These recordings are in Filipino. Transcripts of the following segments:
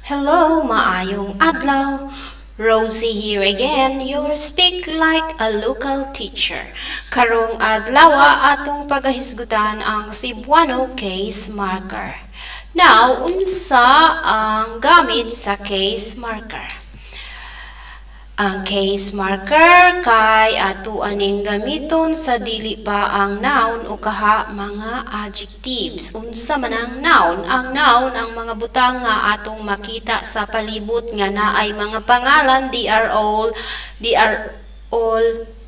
Hello, maayong adlaw. Rosie here again, your speak like a local teacher. Karong adlaw atong pagahisgutan ang Cebuano case marker. Now, unsa ang gamit sa case marker? Ang case marker kay ato aning gamiton sa dili pa ang noun o kaha mga adjectives. Unsa man ang noun? Ang noun ang mga butang nga atong makita sa palibot nga naay mga pangalan, they are all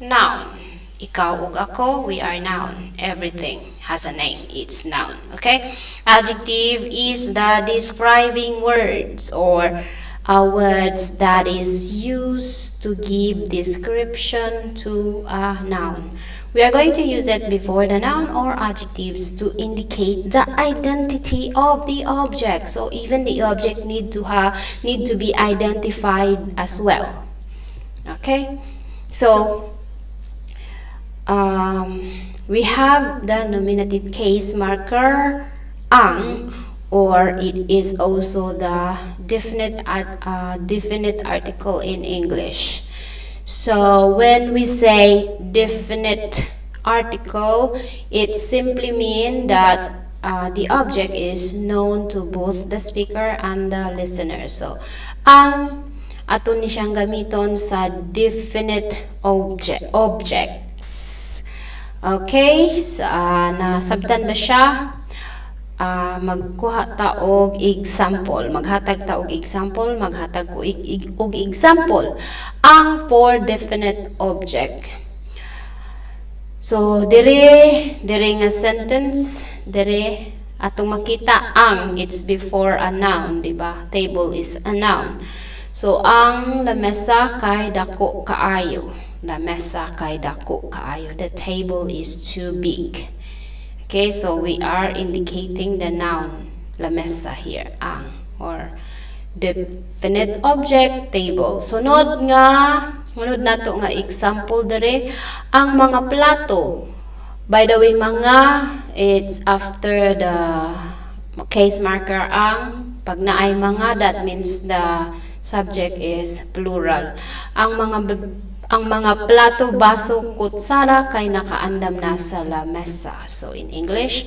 noun. Ikaw ug ako, we are noun. Everything has a name. It's noun. Okay? Adjective is the describing words or words that is used to give description to a noun. We are going to use it before the noun or adjectives to indicate the identity of the object. So even the object need to be identified as well. Okay? So we have the nominative case marker ang, or it is also the definite article in English. So when we say definite article, it simply means that the object is known to both the speaker and the listener. So ang ato ni siyang gamiton sa definite objects. Okay, nasabtan ba siya? Magkuha ta og example, maghatag ta og example, maghatag ko og example ang for definite object. So dire nga sentence, dire atong makita ang, it's before a noun, di ba? Table is a noun. So ang lamesa kay dako kaayo, lamesa kay dako kaayo, the table is too big. Okay, so we are indicating the noun lamesa here, ang, or definite object, table. Sunod nato nga example dere ang mga plato. By the way, mga, it's after the case marker ang. Pag naay mga, that means the subject is plural. Ang mga plato, baso, kutsara kay nakaandam na sa lamesa. So in English,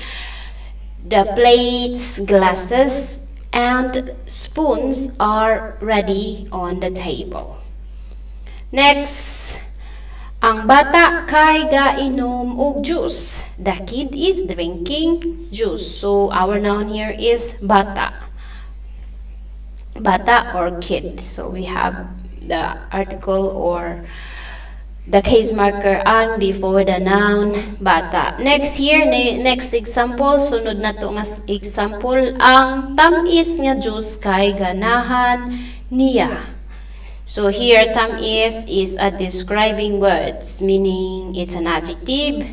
the plates, glasses, and spoons are ready on the table. Next, ang bata kay gainom og juice. The kid is drinking juice. So our noun here is bata. Bata or kid. So we have the article or the case marker ang before the noun bata. Next here, next example, sunod na to nga example, ang tamis nga juice kay ganahan niya. So here, tamis is a describing words, meaning it's an adjective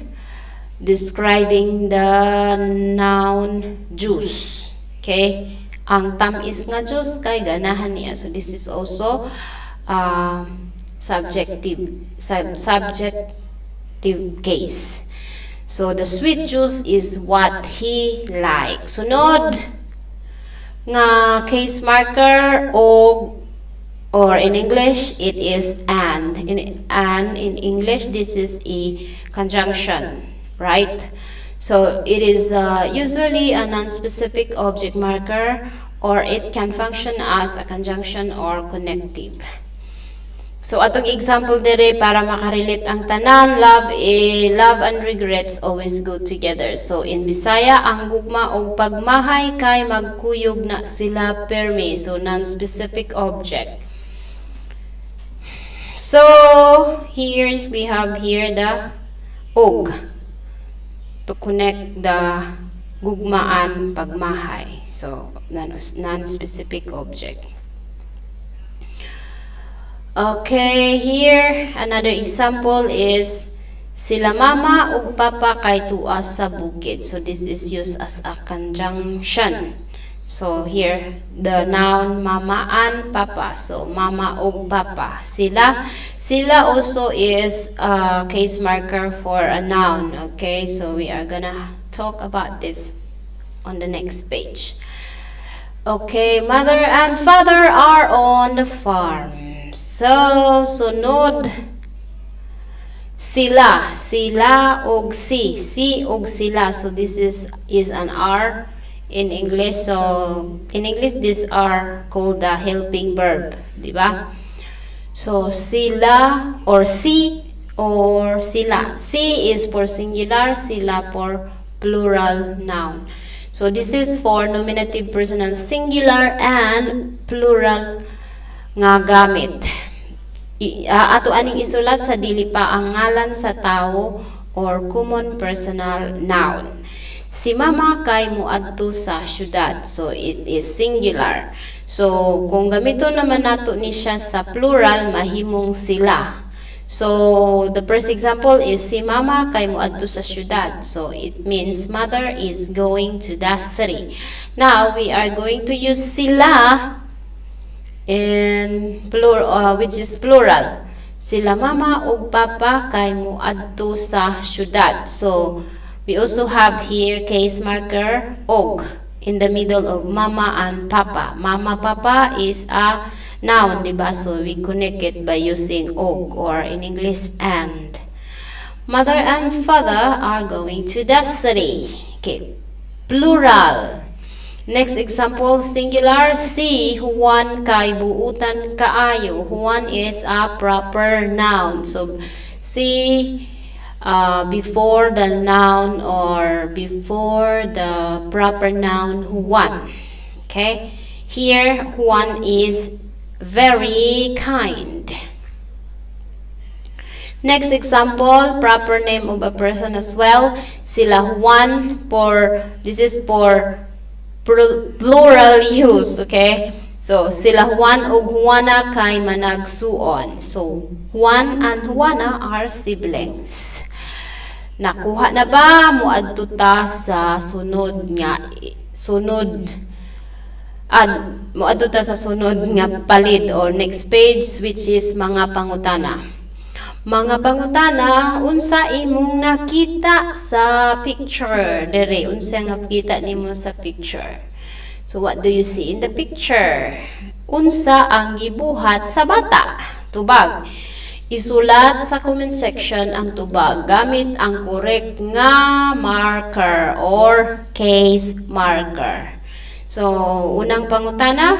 describing the noun juice. Okay? Ang tamis nga juice kay ganahan niya. So this is also subjective case. So the sweet juice is what he likes. Sunod nga case marker or in English it is and. In English this is a conjunction, right? So it is usually a non-specific object marker, or it can function as a conjunction or connective. So atong example dire para makarelate ang tanan, love and regrets always go together. So in Bisaya, ang gugma o pagmahay kay magkuyog na sila permi. So non-specific object. So here we have here the og to connect the gugmaan pagmahay. So non-specific object. Okay, here another example is sila mama ug papa kay tuwa sa bukid. So this is used as a conjunction. So here the noun mama and papa. So mama ug papa. Sila also is a case marker for a noun. Okay, so we are gonna talk about this on the next page. Okay, mother and father are on the farm. So, sunod sila. Sila og si. Si og sila. So, this is an R in English. So, in English, these are called the helping verb. Diba? So, sila or si or sila. Si is for singular, sila for plural noun. So, this is for nominative personal singular and plural nga gamit. Ato aning isulat sa dili pa ang ngalan sa tao or common personal noun. Si mama kay muadto sa syudad. So, it is singular. So, kung gamito naman nato ni siya sa plural, mahimong sila. So, the first example is si mama kay muadto sa syudad. So, it means mother is going to the city. Now, we are going to use sila in plural, which is plural. Sila mama ug papa kay muadto sa syudad. So, we also have here case marker og in the middle of mama and papa. Mama, papa is a noun, diba? So, we connect it by using og or in English and. Mother and father are going to the city. Okay, plural. Next example, singular, si Juan kay buutan kaayo. Juan is a proper noun. So, si before the noun or before the proper noun Juan. Okay, here Juan is very kind. Next example, proper name of a person as well. Sila Juan this is for plural use, okay? So, sila Juan ug Juana kay managsuon. So, Juan and Juana are siblings. Nakuha na ba? Muadto ta sa sunod nga palid or next page, which is mga pangutana. Mga pangutana, unsa imong nakita sa picture? Dere, unsa nga nakita nimo sa picture? So, what do you see in the picture? Unsa ang gibuhat sa bata? Tubag. Isulat sa comment section ang tubag gamit ang correct nga marker or case marker. So, unang pangutana,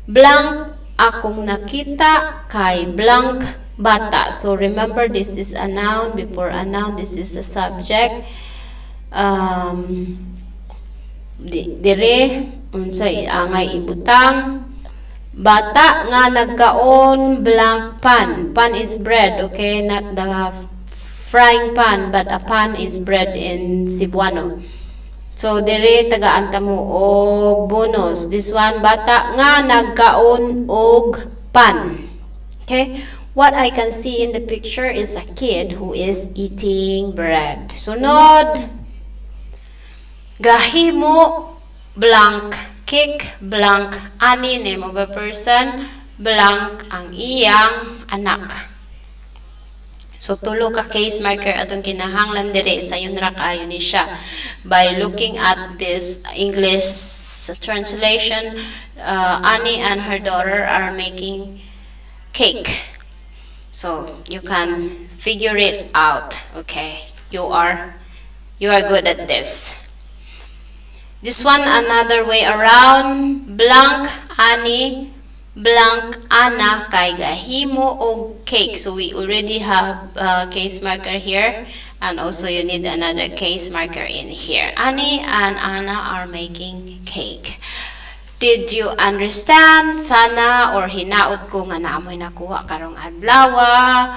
blank akong nakita kay blank bata. So, remember, this is a noun. Before a noun, this is a subject. Dire, unsay angay ibutang. Bata nga nagkaon blank pan. Pan is bread, okay? Not the frying pan, but a pan is bread in Cebuano. So, dire, tagaan ta mo og bonus. This one, bata nga nagkaon og pan. Okay? What I can see in the picture is a kid who is eating bread. Sunod, gahimo blank cake blank ani name of a person blank ang iyang anak. So, tulo ka case marker atong kinahanglan dire sa yun ra kaayo ni siya. By looking at this English translation, Annie and her daughter are making cake. So, you can figure it out, okay? You are good at this. This one, another way around, blank ani, blank ana kay gahimo og cake. So, we already have a case marker here, and also you need another case marker in here. Ani and Ana are making cake. Did you understand? Sana or hinaot ko nga naamoy nakuha karong adlaw.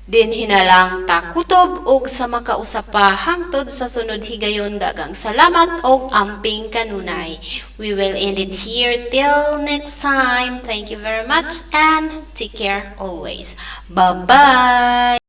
Din hinalang takutob og sa makausapa hangtod sa sunod higayon. Dagang salamat og amping kanunay. We will end it here till next time. Thank you very much and take care always. Bye-bye!